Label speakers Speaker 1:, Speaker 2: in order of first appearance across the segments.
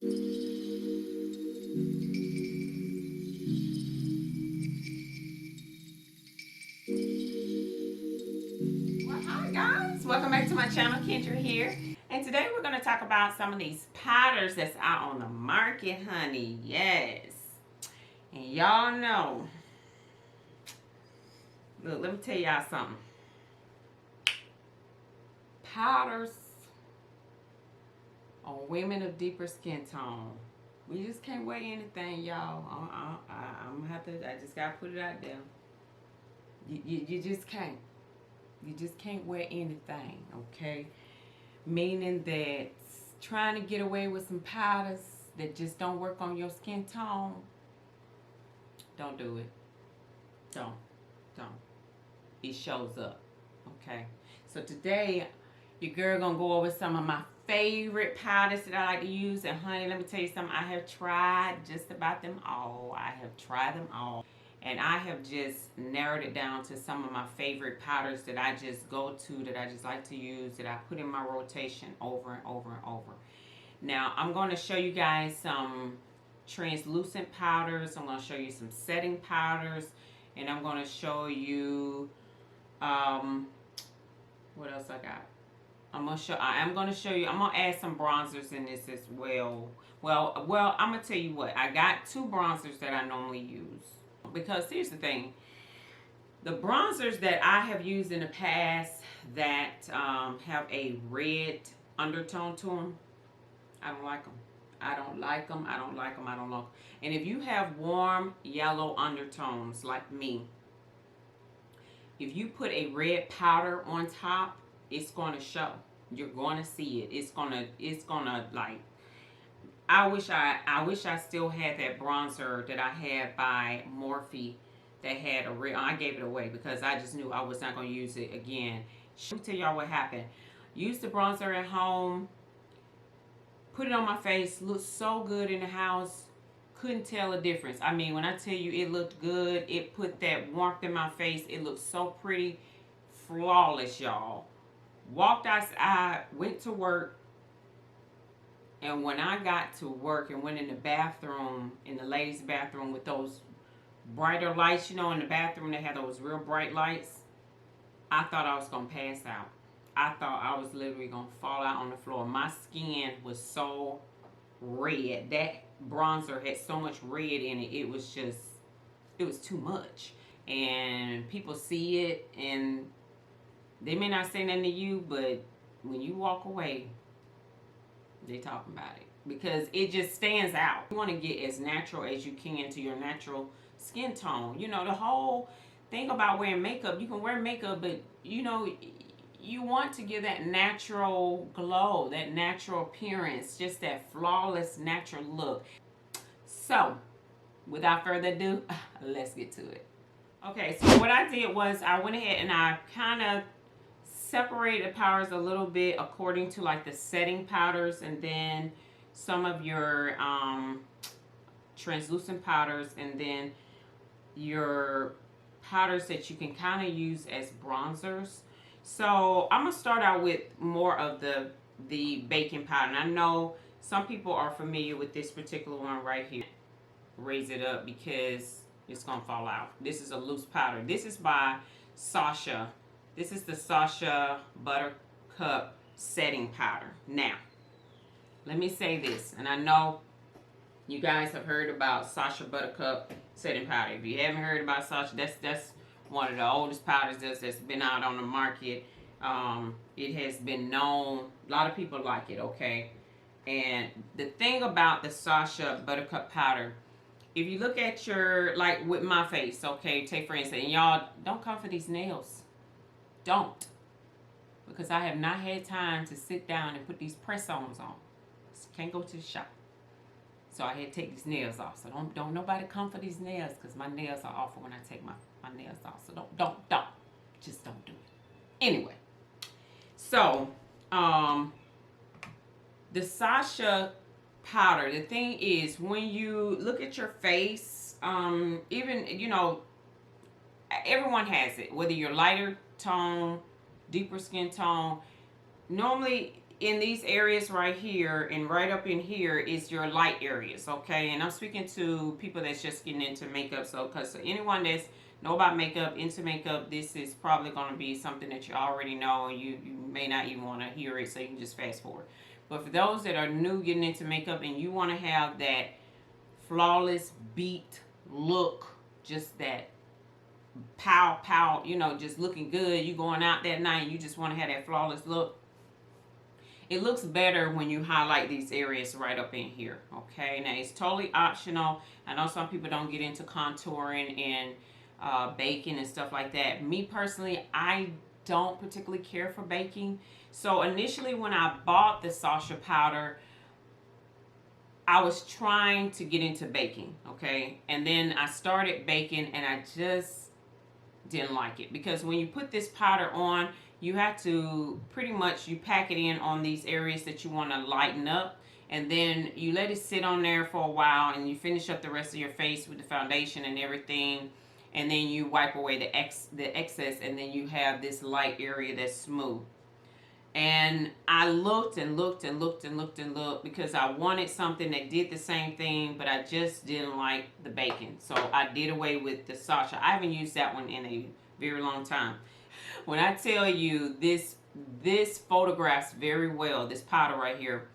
Speaker 1: Well, hi guys, welcome back to my channel. Kendra here, and today we're going to talk about some of these powders that's out on the market, honey. Yes, and y'all know, look, let me tell y'all something. Powders on women of deeper skin tone, we just can't wear anything, y'all. I'm gonna have to, I just gotta put it out there. You just can't. You just can't wear anything, okay? Meaning that trying to get away with some powders that just don't work on your skin tone, don't do it. Don't. It shows up, okay? So today, your girl gonna go over some of my favorite powders that I like to use. And honey, let me tell you something. I have tried just about them all. I have tried them all. And I have just narrowed it down to some of my favorite powders that I just go to, that I just like to use, that I put in my rotation over and over and over. Now, I'm going to show you guys some translucent powders. I'm going to show you some setting powders. And I'm going to show you, what else I got? I'm going to show you, I'm going to add some bronzers in this as well. Well, I'm going to tell you what. I got two bronzers that I normally use. Because here's the thing, the bronzers that I have used in the past that have a red undertone to them, I don't like them. I don't like them. I don't like them. I don't like them. And if you have warm yellow undertones like me, if you put a red powder on top, it's going to show. You're going to see it. It's gonna like, I wish I still had that bronzer that I had by Morphe that had a real. I gave it away because I just knew I was not going to use it again. Let me tell y'all what happened. Used the bronzer at home, put it on my face, looked so good in the house, couldn't tell a difference. I mean, when I tell you it looked good, it put that warmth in my face. It looked so pretty, flawless, y'all. Walked outside, went to work. And when I got to work and went in the bathroom, in the ladies' bathroom with those brighter lights, you know, in the bathroom they had those real bright lights, I thought I was going to pass out. I thought I was literally going to fall out on the floor. My skin was so red. That bronzer had so much red in it. It was too much. And people see it and they may not say nothing to you, but when you walk away, they talking about it because it just stands out. You want to get as natural as you can to your natural skin tone. You know, the whole thing about wearing makeup, you can wear makeup, but you know, you want to give that natural glow, that natural appearance, just that flawless natural look. So without further ado, let's get to it. Okay, so what I did was I went ahead and I kind of separate the powders a little bit according to like the setting powders, and then some of your translucent powders, and then your powders that you can kind of use as bronzers. So I'm gonna start out with more of the baking powder. And I know some people are familiar with this particular one right here. Raise it up because it's gonna fall out. This is a loose powder. This is by Sasha. This is the Sasha Buttercup setting powder. Now, let me say this, and I know you guys have heard about Sasha Buttercup setting powder. If you haven't heard about Sasha, that's one of the oldest powders that's been out on the market. It has been known. A lot of people like it, okay? And the thing about the Sasha Buttercup powder, if you look at your, like with my face, okay, take for instance, and y'all don't come for these nails. Don't, because I have not had time to sit down and put these press-ons on. Can't go to the shop, so I had to take these nails off. So don't nobody come for these nails, because my nails are awful when I take my nails off. So don't, just don't do it. Anyway, so the Sasha powder. The thing is, when you look at your face, even you know, everyone has it. Whether you're lighter tone, deeper skin tone, normally in these areas right here and right up in here is your light areas, okay? And I'm speaking to people that's just getting into makeup, so because anyone that's know about makeup, into makeup, this is probably going to be something that you already know, and you may not even want to hear it, so you can just fast forward. But for those that are new getting into makeup and you want to have that flawless beat look, just that pow, you know, just looking good, you going out that night and you just want to have that flawless look, it looks better when you highlight these areas right up in here, okay? Now, it's totally optional. I know some people don't get into contouring and baking and stuff like that. Me personally, I don't particularly care for baking. So initially when I bought the xoxo powder, I was trying to get into baking, okay? And then I started baking and I just didn't like it, because when you put this powder on, you have to pretty much, you pack it in on these areas that you want to lighten up, and then you let it sit on there for a while, and you finish up the rest of your face with the foundation and everything, and then you wipe away the excess, and then you have this light area that's smooth. And I looked and looked and looked and looked and looked because I wanted something that did the same thing, but I just didn't like the baking. So I did away with the xoxo. I haven't used that one in a very long time. When I tell you this photographs very well, this powder right here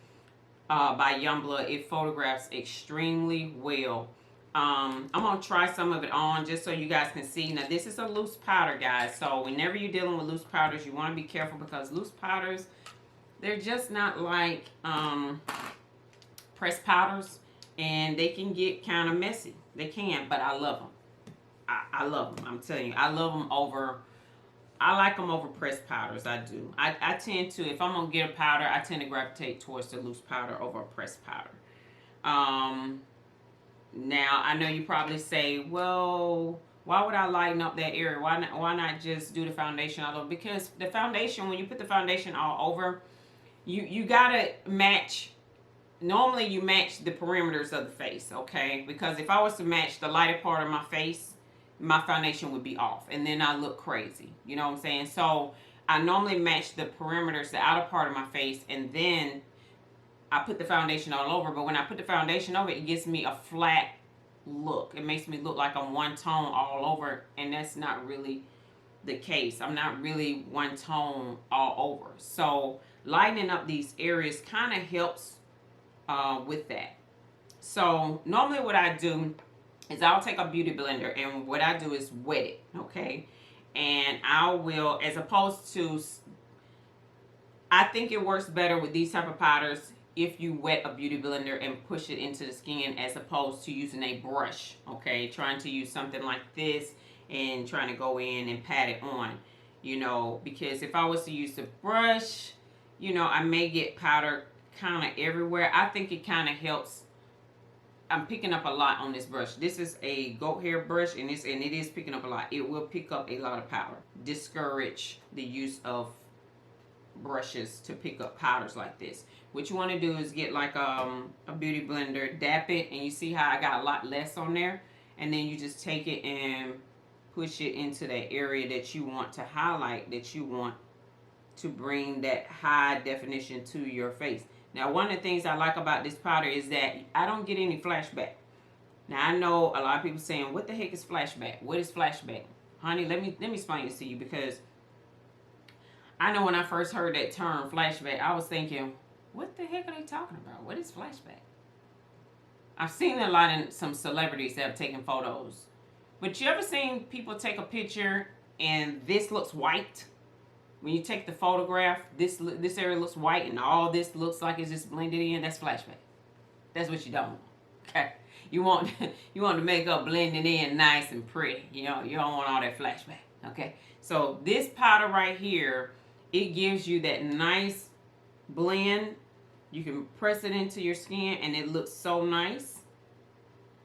Speaker 1: by Youngblood, it photographs extremely well. I'm going to try some of it on just so you guys can see. Now, this is a loose powder, guys. So whenever you're dealing with loose powders, you want to be careful, because loose powders, they're just not like pressed powders, and they can get kind of messy. They can, but I love them. I love them. I'm telling you, I love them over... I like them over pressed powders. I do. I tend to, if I'm going to get a powder, I tend to gravitate towards the loose powder over a pressed powder. Now, I know you probably say, well, why would I lighten up that area? Why not just do the foundation all over? Because the foundation, when you put the foundation all over, you got to match. Normally, you match the perimeters of the face, okay? Because if I was to match the lighter part of my face, my foundation would be off, and then I look crazy. You know what I'm saying? So I normally match the perimeters, the outer part of my face, and then I put the foundation all over. But when I put the foundation over, it gives me a flat look. It makes me look like I'm one tone all over, and that's not really the case. I'm not really one tone all over. So lightening up these areas kind of helps with that. So normally what I do is I'll take a beauty blender, and what I do is wet it, okay? And I will, as opposed to, I think it works better with these type of powders if you wet a beauty blender and push it into the skin, as opposed to using a brush, okay? Trying to use something like this and trying to go in and pat it on, you know, because if I was to use the brush, you know, I may get powder kind of everywhere. I think it kind of helps. I'm picking up a lot on this brush. This is a goat hair brush, and it is picking up a lot. It will pick up a lot of powder. Discourage the use of brushes to pick up powders like this. What you want to do is get like a beauty blender, dap it, and you see how I got a lot less on there, and then you just take it and push it into that area that you want to highlight, that you want to bring that high definition to your face. Now, one of the things I like about this powder is that I don't get any flashback. Now, I know a lot of people saying, what the heck is flashback? What is flashback? Honey, let me explain this to you, because I know when I first heard that term, flashback, I was thinking, what the heck are they talking about? What is flashback? I've seen a lot in some celebrities that have taken photos. But you ever seen people take a picture and this looks white? When you take the photograph, this area looks white and all this looks like it's just blended in. That's flashback. That's what you don't want. Okay, you want the makeup blending in nice and pretty. You know, you don't want all that flashback. Okay, so this powder right here, it gives you that nice blend. You can press it into your skin and it looks so nice,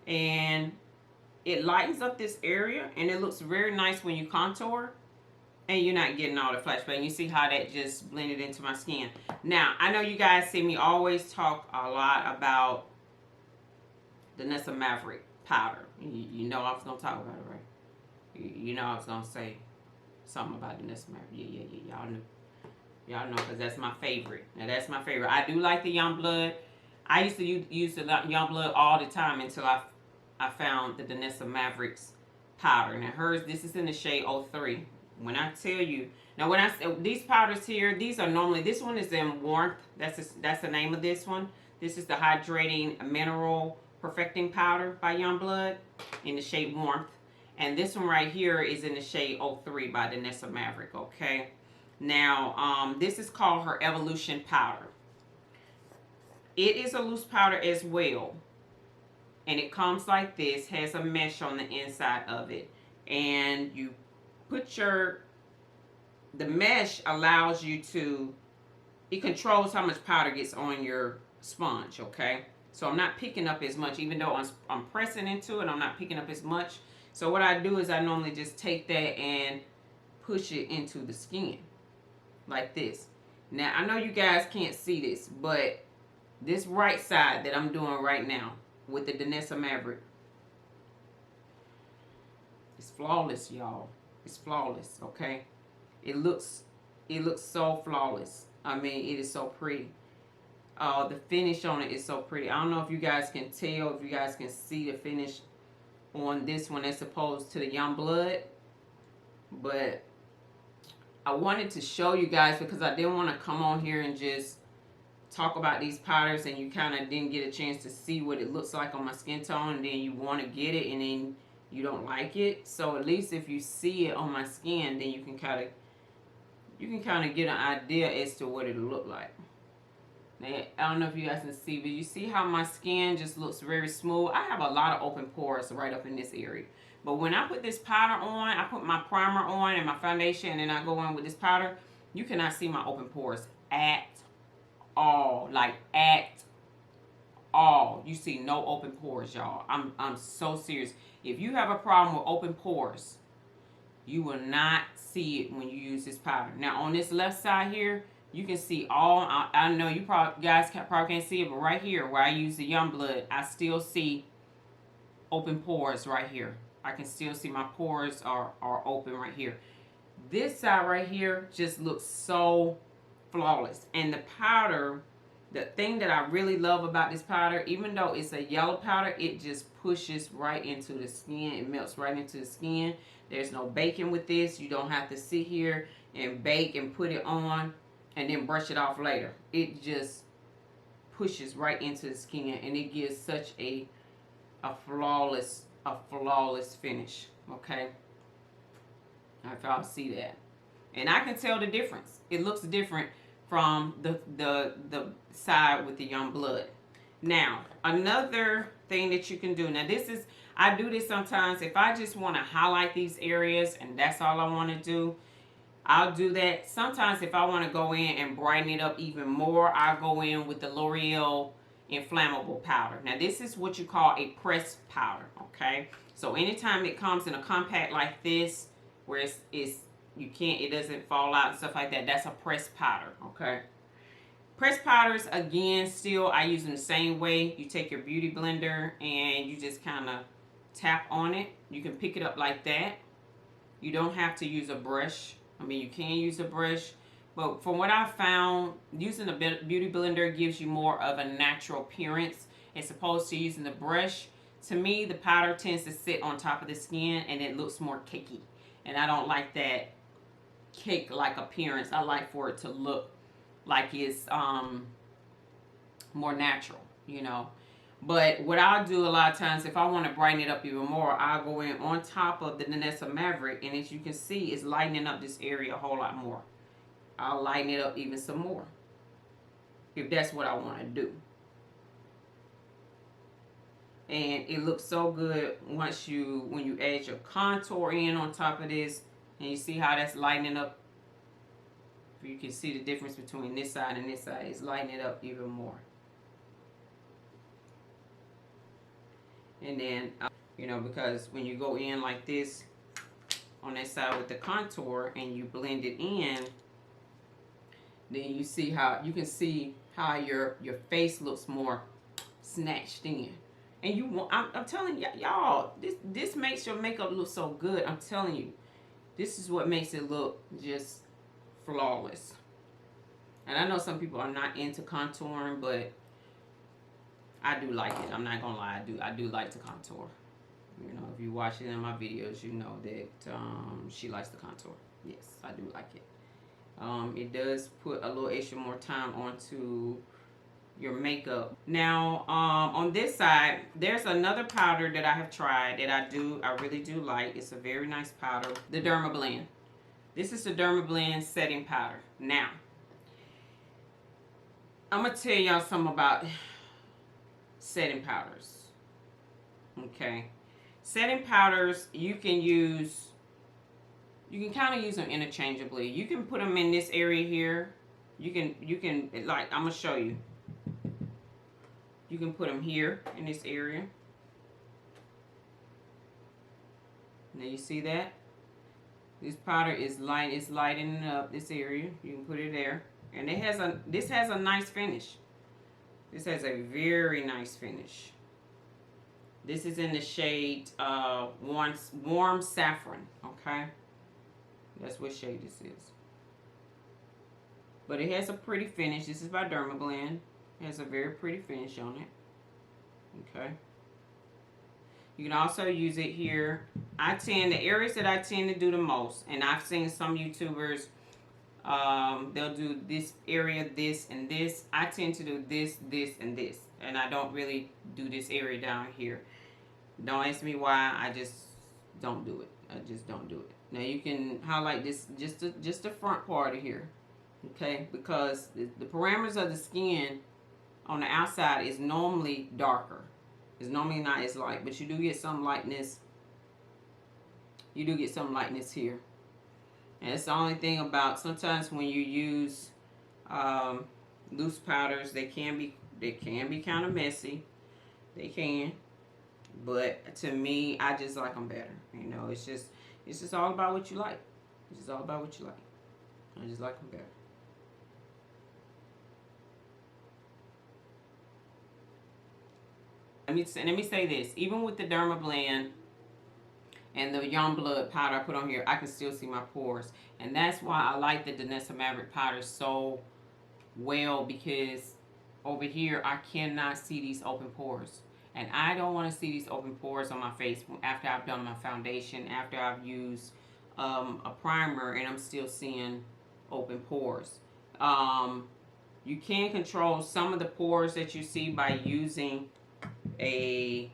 Speaker 1: and it lightens up this area, and it looks very nice when you contour. And you're not getting all the flashback. And you see how that just blended into my skin. Now, I know you guys see me always talk a lot about the Danessa Maverick powder. You know I was going to talk about it, right? You know I was going to say something about the Danessa Maverick. Yeah. Y'all knew. Y'all know, because that's my favorite. Now, that's my favorite. I do like the Young Blood. I used to use the Young Blood all the time until I found the Danessa Mavericks powder. Now, hers, this is in the shade 03. When I tell you, now when I say these powders here, these are normally, this one is in Warmth. That's the name of this one. This is the Hydrating Mineral Perfecting Powder by Young Blood in the shade Warmth. And this one right here is in the shade 03 by Danessa Maverick, okay? Now, this is called her Evolution Powder. It is a loose powder as well. And it comes like this, has a mesh on the inside of it. And you put the mesh allows you to, it controls how much powder gets on your sponge, okay? So I'm not picking up as much, even though I'm pressing into it, I'm not picking up as much. So what I do is I normally just take that and push it into the skin, like this. Now, I know you guys can't see this, but this right side that I'm doing right now with the Danessa Maverick, it's flawless, y'all. It's flawless, okay? It looks so flawless. I mean, it is so pretty. The finish on it is so pretty. I don't know if you guys can tell, if you guys can see the finish on this one as opposed to the Young Blood. But I wanted to show you guys because I didn't want to come on here and just talk about these powders and you kind of didn't get a chance to see what it looks like on my skin tone, and then you want to get it and then you don't like it. So at least if you see it on my skin, then you can kind of get an idea as to what it'll look like. Now, I don't know if you guys can see, but you see how my skin just looks very smooth. I have a lot of open pores right up in this area. But when I put this powder on, I put my primer on and my foundation, and then I go in with this powder, you cannot see my open pores at all. Like, at all. You see no open pores, y'all. I'm so serious. If you have a problem with open pores, you will not see it when you use this powder. Now, on this left side here, you can see all, I know you guys probably can't see it, but right here where I use the Young Blood, I still see open pores right here. I can still see my pores are open right here. This side right here just looks so flawless. And the powder, the thing that I really love about this powder, even though it's a yellow powder, it just pushes right into the skin. It melts right into the skin. There's no baking with this. You don't have to sit here and bake and put it on and then brush it off later. It just pushes right into the skin, and it gives such a flawless finish. Okay, if y'all see that, and I can tell the difference. It looks different from the side with the Young Blood. Now, another thing that you can do. Now, I do this sometimes if I just want to highlight these areas, and that's all I want to do. I'll do that. Sometimes if I want to go in and brighten it up even more, I'll go in with the Loreal Infallible powder. Now, this is what you call a pressed powder, okay? So anytime it comes in a compact like this, where it doesn't fall out and stuff like that, that's a pressed powder, okay? Pressed powders, again, still, I use them the same way. You take your beauty blender and you just kind of tap on it. You can pick it up like that. You don't have to use a brush. I mean, you can use a brush, but from what I found, using a beauty blender gives you more of a natural appearance as opposed to using the brush. To me, the powder tends to sit on top of the skin and it looks more cakey, and I don't like that cake-like appearance. I like for it to look like it's more natural, you know. But what I'll do a lot of times, if I want to brighten it up even more, I'll go in on top of the Danessa Maverick, and as you can see, it's lightening up this area a whole lot more. I'll lighten it up even some more, if that's what I want to do. And it looks so good when you add your contour in on top of this, and you see how that's lightening up. You can see the difference between this side and this side. It's lightening it up even more. And then, you know, because when you go in like this on that side with the contour and you blend it in, then you see how, you can see how your face looks more snatched in. And you want, I'm telling y'all, this makes your makeup look so good. I'm telling you, this is what makes it look just flawless. And I know some people are not into contouring, but I do like it. I'm not gonna lie, I do like to contour. You know, if you watch it in my videos, you know that she likes to contour. Yes, I do like it. It does put a little extra more time onto your makeup. Now, on this side, there's another powder that I have tried that I really do like. It's a very nice powder, the Dermablend. This is the Dermablend setting powder. Now, I'm gonna tell y'all something about setting powders. Okay, setting powders you can kind of use them interchangeably. You can put them in this area here. You can like, I'm gonna show you. You can put them here in this area. Now you see that? This powder is light. It's lightening up this area. You can put it there, and this has a nice finish. This has a very nice finish. This is in the shade warm saffron. Okay, that's what shade this is. But it has a pretty finish. This is by Dermablend. It has a very pretty finish on it. Okay. You can also use it here. The areas that I tend to do the most, and I've seen some YouTubers, they'll do this area, this, and this. I tend to do this, this, and this. And I don't really do this area down here. Don't ask me why. I just don't do it. I just don't do it. Now you can highlight this, just the front part of here. Okay, because the parameters of the skin on the outside is normally darker. It's normally not as light, but you do get some lightness. You do get some lightness here. And it's the only thing about sometimes when you use loose powders, they can be kind of messy. They can. But to me, I just like them better. You know, it's just all about what you like. It's just all about what you like. I just like them better. Let me say this. Even with the Dermablend and the Young Blood powder I put on here, I can still see my pores. And that's why I like the Danessa Maverick powder so well, because over here I cannot see these open pores. And I don't want to see these open pores on my face after I've done my foundation, after I've used a primer, and I'm still seeing open pores. You can control some of the pores that you see by using a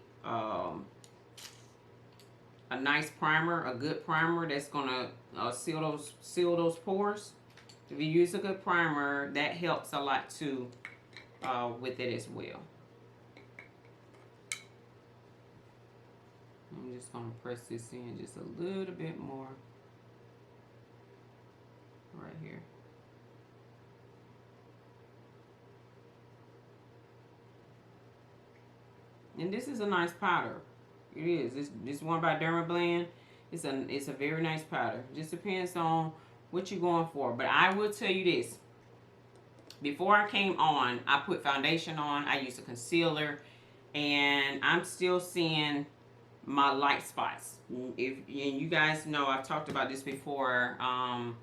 Speaker 1: nice primer, a good primer that's gonna seal those pores. If you use a good primer, that helps a lot too with it as well. I'm just gonna press this in just a little bit more right here. And this is a nice powder. It is. This one by Dermablend. It's a very nice powder. Just depends on what you're going for. But I will tell you this. Before I came on, I put foundation on. I used a concealer, and I'm still seeing my light spots. And you guys know, I've talked about this before. I'm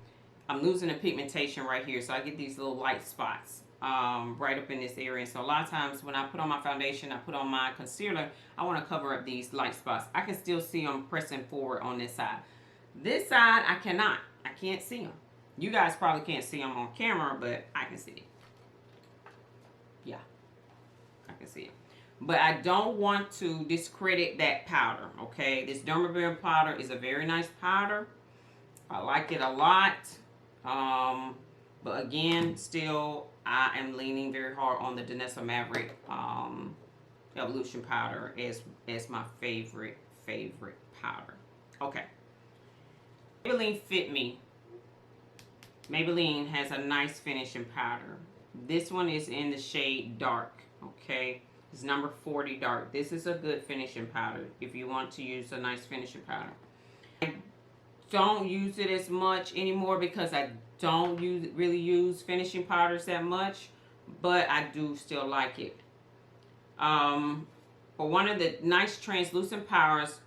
Speaker 1: losing the pigmentation right here, so I get these little light spots right up in this area. So a lot of times when I put on my foundation, I put on my concealer, I want to cover up these light spots. I can still see them pressing forward on this side. This side, I cannot. I can't see them. You guys probably can't see them on camera, but I can see it. Yeah, I can see it. But I don't want to discredit that powder, okay? This Dermablend powder is a very nice powder. I like it a lot. But again, still, I am leaning very hard on the Danessa Maverick Evolution powder as my favorite powder. Okay. Maybelline Fit Me. Maybelline has a nice finishing powder. This one is in the shade Dark, okay? It's number 40 Dark. This is a good finishing powder if you want to use a nice finishing powder. I don't use it as much anymore because I don't really use finishing powders that much, but I do still like it. For one of the nice translucent powders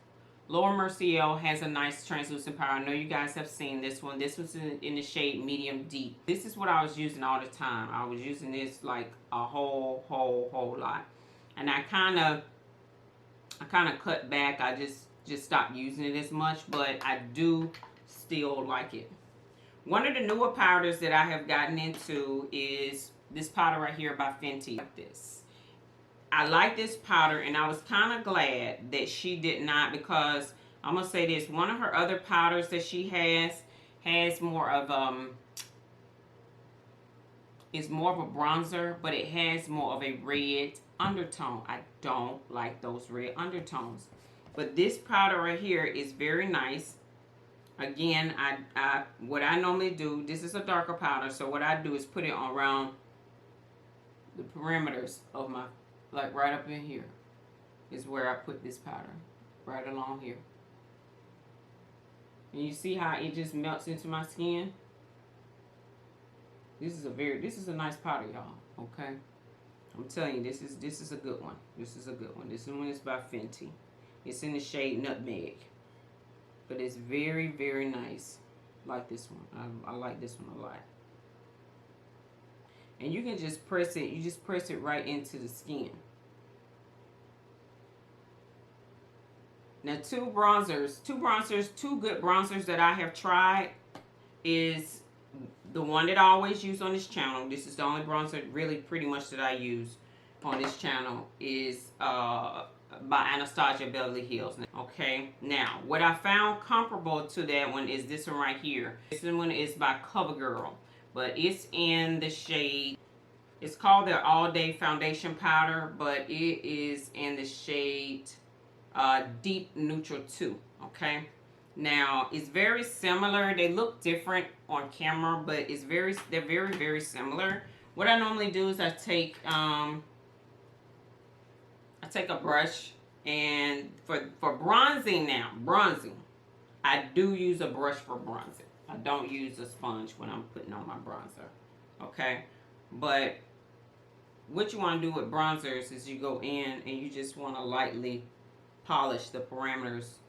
Speaker 1: Laura Mercier has a nice translucent powder. I know you guys have seen this one. This was in the shade medium deep. This is what I was using all the time. I was using this like a whole lot. And I kind of cut back. I just stopped using it as much, but I do still like it. One of the newer powders that I have gotten into is this powder right here by Fenty. Like this. I like this powder, and I was kind of glad that she did not, because I'm going to say this. One of her other powders that she has more of, it's more of a bronzer, but it has more of a red undertone. I don't like those red undertones. But this powder right here is very nice. Again, what I normally do, this is a darker powder, so what I do is put it around the perimeters of my, like right up in here is where I put this powder, right along here. And you see how it just melts into my skin? This is a nice powder, y'all. Okay, I'm telling you, this is a good one. This is a good one. This one is by Fenty. It's in the shade Nutmeg, but it's very, very nice. Like this one. I like this one a lot. And you can just press it. You just press it right into the skin. Now, two good bronzers that I have tried is the one that I always use on this channel. This is the only bronzer really pretty much that I use on this channel is by Anastasia Beverly Hills. Okay, now what I found comparable to that one is this one right here. This one is by CoverGirl, but it's in the shade, it's called their All Day Foundation Powder, but it is in the shade Deep Neutral 2. Okay, now it's very similar. They look different on camera, but they're very, very similar. What I normally do is I take a brush, and for bronzing, I do use a brush for bronzing. I don't use a sponge when I'm putting on my bronzer. Okay, but what you want to do with bronzers is you go in and you just want to lightly polish the parameters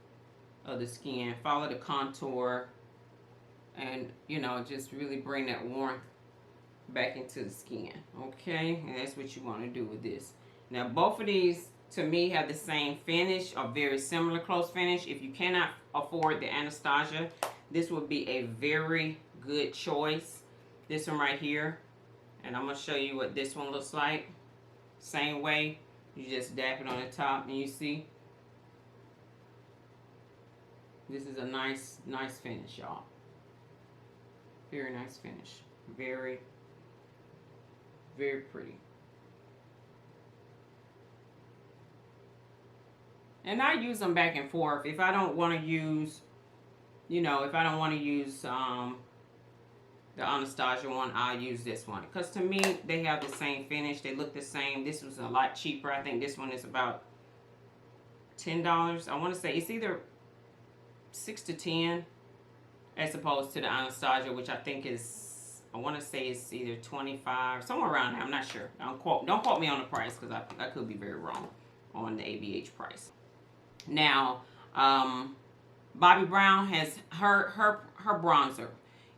Speaker 1: of the skin, follow the contour, and just really bring that warmth back into the skin. Okay, and that's what you want to do with this. Now, both of these to me have the same finish, or very similar close finish. If you cannot afford the Anastasia, this would be a very good choice. This one right here, and I'm going to show you what this one looks like. Same way, you just dab it on the top, and you see this is a nice finish, y'all. Very nice finish. Very, very pretty. And I use them back and forth. If I don't want to use, if I don't want to use the Anastasia one, I'll use this one. Because to me, they have the same finish. They look the same. This was a lot cheaper. I think this one is about $10. I want to say it's either 6 to 10 as opposed to the Anastasia, which I think is, I want to say it's either 25, somewhere around there. I'm not sure. Don't quote me on the price, because I could be very wrong on the ABH price. Now, Bobbi Brown has her bronzer.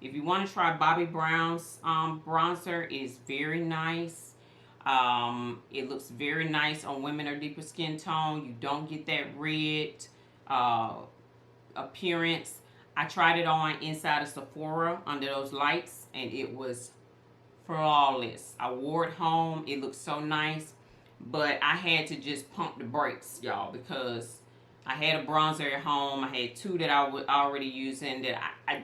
Speaker 1: If you want to try Bobbi Brown's bronzer, it is very nice. It looks very nice on women or deeper skin tone. You don't get that red appearance. I tried it on inside of Sephora under those lights, and it was flawless. I wore it home. It looked so nice, but I had to just pump the brakes, y'all, because I had a bronzer at home. I had two that I was already using that I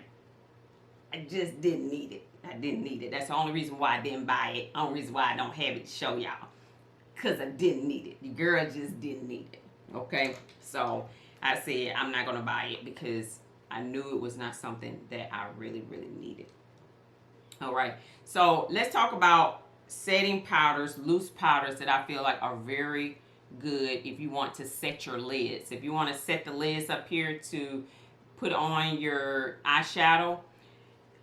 Speaker 1: just didn't need it. I didn't need it. That's the only reason why I didn't buy it. Only reason why I don't have it to show y'all, because I didn't need it. The girl just didn't need it. Okay, so I said I'm not gonna buy it because I knew it was not something that I really, really needed. All right, so let's talk about setting powders, loose powders that I feel like are very good if you want to set your lids. If you want to set the lids up here to put on your eyeshadow,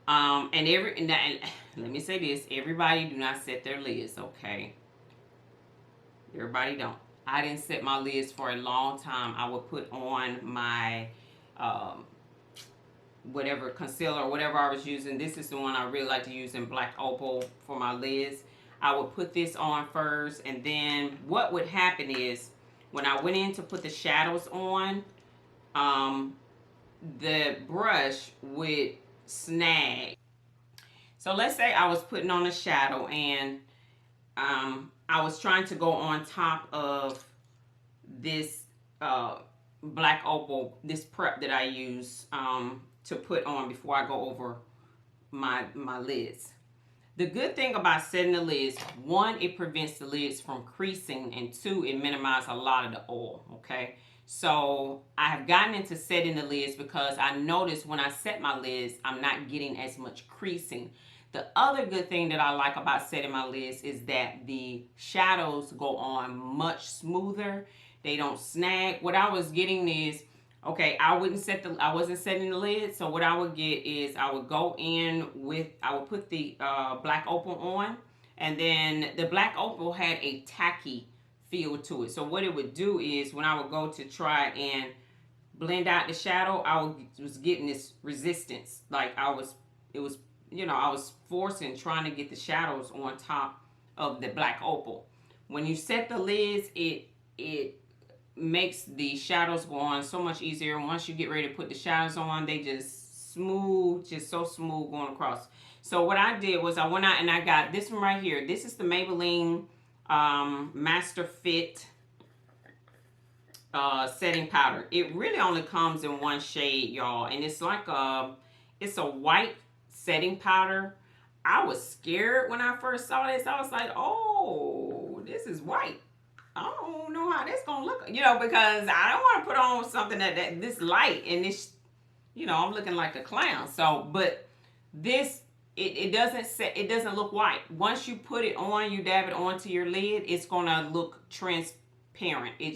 Speaker 1: and let me say this: everybody do not set their lids. Okay, everybody don't. I didn't set my lids for a long time. I would put on my um, whatever concealer or whatever I was using. This is the one I really like to use in Black Opal for my lids. I would put this on first, and then what would happen is when I went in to put the shadows on, um, the brush would snag. So let's say I was putting on a shadow and I was trying to go on top of this Black Opal, this prep that I use to put on before I go over my lids. The good thing about setting the lids, one, it prevents the lids from creasing, and two, it minimizes a lot of the oil, okay? So I have gotten into setting the lids because I noticed when I set my lids, I'm not getting as much creasing. The other good thing that I like about setting my lids is that the shadows go on much smoother. They don't snag. What I was getting is, okay, I wasn't setting the lid. So what I would get is I would go in with, I would put the Black Opal on, and then the Black Opal had a tacky feel to it. So what it would do is when I would go to try and blend out the shadow, was getting this resistance. Like I was forcing, trying to get the shadows on top of the Black Opal. When you set the lids, it makes the shadows go on so much easier. And once you get ready to put the shadows on, they just smooth, just so smooth going across. So what I did was I went out and I got this one right here. This is the Maybelline Master Fit setting powder. It really only comes in one shade, y'all, and it's like it's a white setting powder. I was scared when I first saw this. I was like, oh, this is white. I don't know how that's gonna look, because I don't want to put on something that this light and this, I'm looking like a clown. So, but this, it doesn't look white. Once you put it on, you dab it onto your lid, it's gonna look transparent. It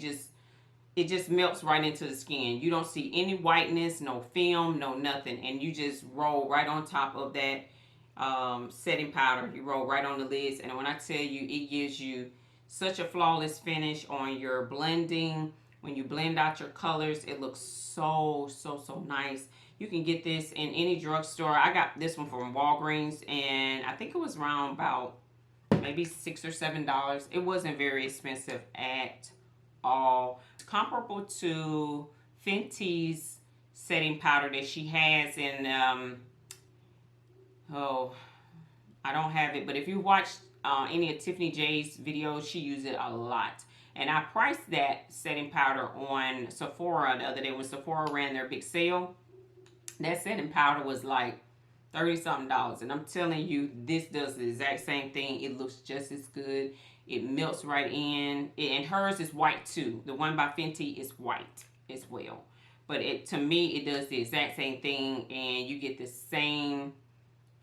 Speaker 1: just melts right into the skin. You don't see any whiteness, no film, no nothing, and you just roll right on top of that setting powder. You roll right on the lids, and when I tell you, it gives you such a flawless finish on your blending. When you blend out your colors, it looks so nice. You can get this in any drugstore. I got this one from Walgreens, and I think it was around about maybe $6 or $7. It wasn't very expensive at all. It's comparable to Fenty's setting powder that she has in I don't have it, but if you watch any of Tiffany J's videos, she uses it a lot. And I priced that setting powder on Sephora the other day when Sephora ran their big sale. That setting powder was like $30-something. And I'm telling you, this does the exact same thing. It looks just as good. It melts right in. And hers is white too. The one by Fenty is white as well. But to me, it does the exact same thing, and you get the same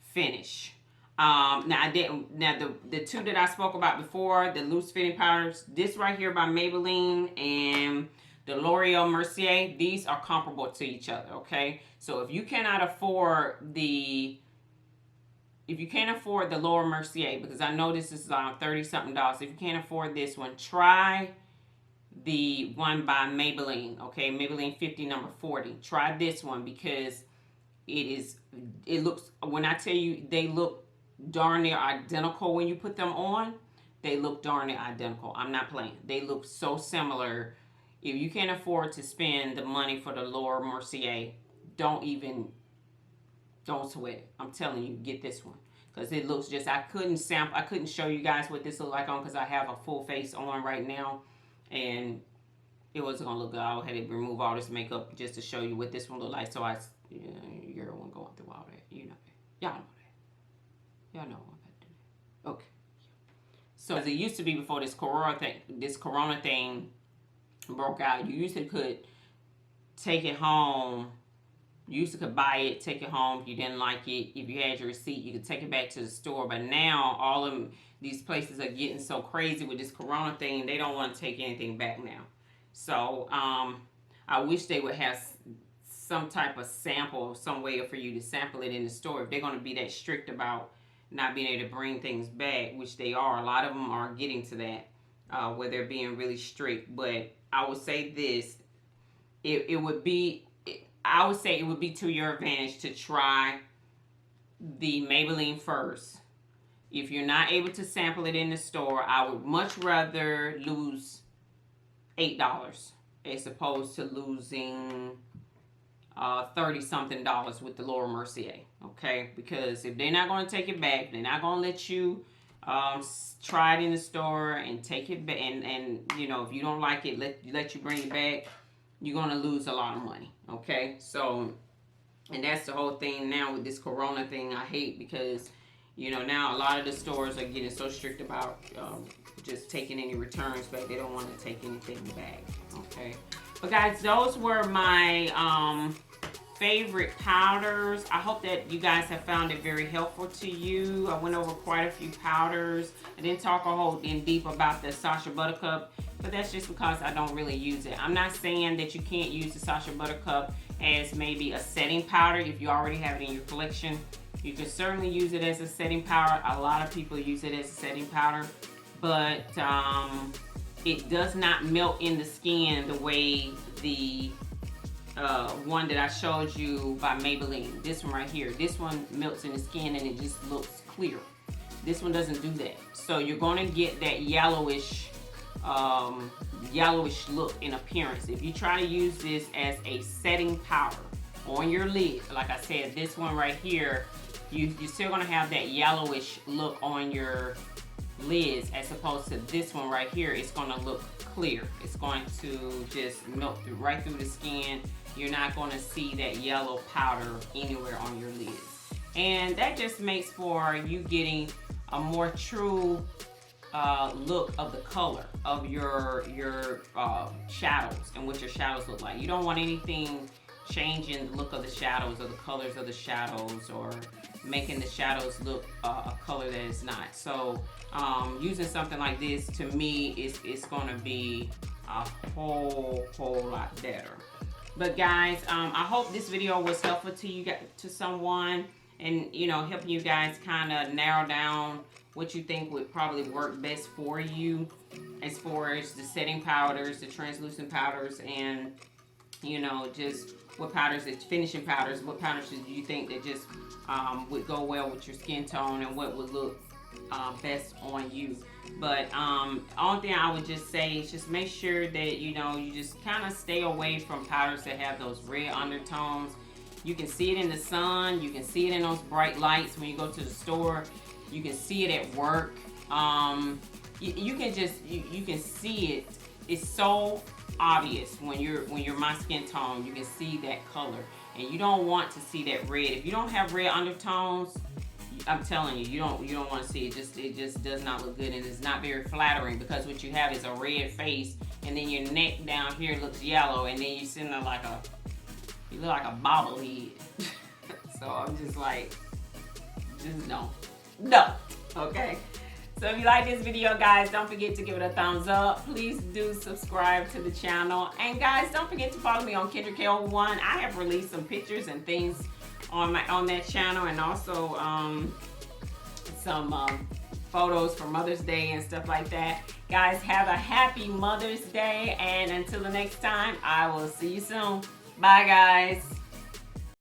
Speaker 1: finish. Now the two that I spoke about before, the loose fitting powders, this right here by Maybelline and the L'Oreal Mercier, these are comparable to each other, okay? So if you cannot afford the L'Oreal Mercier, because I know this is $30-something, if you can't afford this one, try the one by Maybelline, okay? Maybelline 50 number 40. Try this one because it looks, when I tell you they look darn near identical when you put them on, they look darn near identical. I'm not playing. They look so similar. If you can't afford to spend the money for the L'Oreal Mercier, don't sweat it. I'm telling you, get this one. Because it looks just, I couldn't show you guys what this look like on because I have a full face on right now. And it wasn't going to look good. I had to remove all this makeup just to show you what this one look like. So you're the one going through all that. You know that. Y'all know that. Y'all know what I'm about to do. Okay. So as it used to be before this corona thing broke out, you usually could take it home. You used to could buy it, take it home. If you didn't like it, if you had your receipt, you could take it back to the store. But now all of these places are getting so crazy with this corona thing, they don't want to take anything back now. So I wish they would have some type of sample, some way for you to sample it in the store. If they're going to be that strict about not being able to bring things back, which they are, a lot of them are getting to that. where they're being really strict. But I would say this, it would be, I would say it would be to your advantage to try the Maybelline first. If you're not able to sample it in the store, I would much rather lose $8 as opposed to losing 30 something dollars with the Laura Mercier. Okay, because if they're not going to take it back, they're not going to let you try it in the store and take it back, and you know, if you don't like it, let you bring it back, you're going to lose a lot of money. Okay, so, and that's the whole thing now with this corona thing. I hate, because you know, now a lot of the stores are getting so strict about just taking any returns back. They don't want to take anything back. Okay, but guys, those were my favorite powders. I hope that you guys have found it very helpful to you. I went over quite a few powders. I didn't talk a whole in deep about the Sacha Buttercup, but that's just because I don't really use it. I'm not saying that you can't use the Sacha Buttercup as maybe a setting powder if you already have it in your collection. You can certainly use it as a setting powder. A lot of people use it as a setting powder, but it does not melt in the skin the way the one that I showed you by Maybelline. This one right here. This one melts in the skin and it just looks clear. This one doesn't do that. So you're going to get that yellowish look in appearance. If you try to use this as a setting powder on your lid, like I said, this one right here, you're still going to have that yellowish look on your lids, as opposed to this one right here. It's going to look clear. It's going to just melt right through the skin. You're not going to see that yellow powder anywhere on your lids. And that just makes for you getting a more true look of the color of your shadows and what your shadows look like. You don't want anything changing the look of the shadows or the colors of the shadows, or making the shadows look a color that it's not. So using something like this, to me, it's going to be a whole lot better. But guys, I hope this video was helpful to you, to someone, and you know, helping you guys kind of narrow down what you think would probably work best for you as far as the setting powders, the translucent powders, and you know, just what powders, it's finishing powders, what powders do you think that just would go well with your skin tone, and what would look best on you. But only thing I would just say is just make sure that, you know, you just kind of stay away from powders that have those red undertones. You can see it in the sun, you can see it in those bright lights when you go to the store, you can see it at work. You can just you can see it. It's so obvious when you're my skin tone. You can see that color, and you don't want to see that red. If you don't have red undertones, I'm telling you, you don't want to see it. It just does not look good, and it's not very flattering, because what you have is a red face, and then your neck down here looks yellow, and then you're sitting there like you look like a bobblehead. So I'm just like, just no, okay. So if you like this video, guys, don't forget to give it a thumbs up. Please do subscribe to the channel, and guys, don't forget to follow me on Kendra K01. I have released some pictures and things on that channel, and also some photos for Mother's Day and stuff like that. Guys, have a happy Mother's Day, and until the next time, I will see you soon. Bye, guys.